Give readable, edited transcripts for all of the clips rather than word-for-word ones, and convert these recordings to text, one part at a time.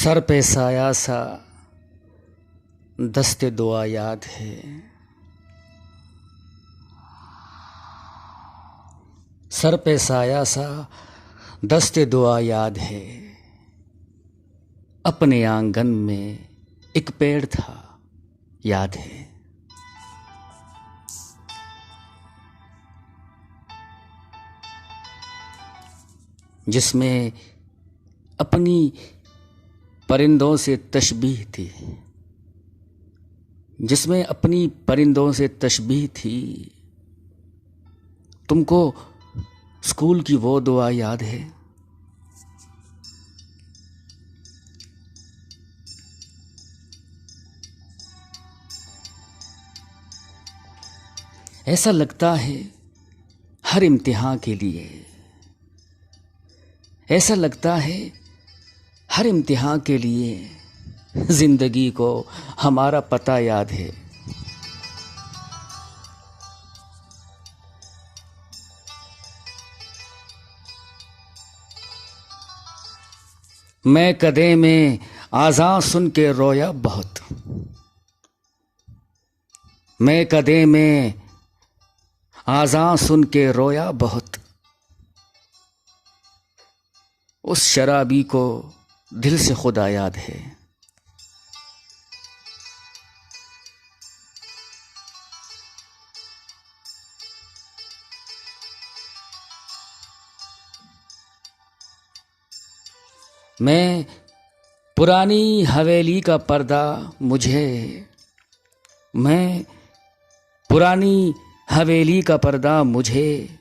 Sir पे साया सा दस्ते दुआ याद है। सर पे साया सा दस्ते दुआ याद है। अपने आंगन में एक पेड़ था याद है। जिसमें अपनी परिंदों से तशबीह थी, जिसमें अपनी परिंदों से तशबीह थी। तुमको स्कूल की वो दुआ याद है? ऐसा लगता है हर इम्तिहान के लिए, ऐसा लगता है हर इम्तिहान के लिए जिंदगी को हमारा पता याद है। मैं कदे में आज़ां सुन के रोया बहुत। मैं कदे में आज़ां सुन के रोया बहुत। उस शराबी को दिल से खुदा याद है। मैं पुरानी हवेली का पर्दा मुझे, मैं पुरानी हवेली का पर्दा मुझे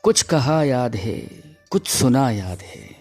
कुछ कहा याद है, कुछ सुना याद है।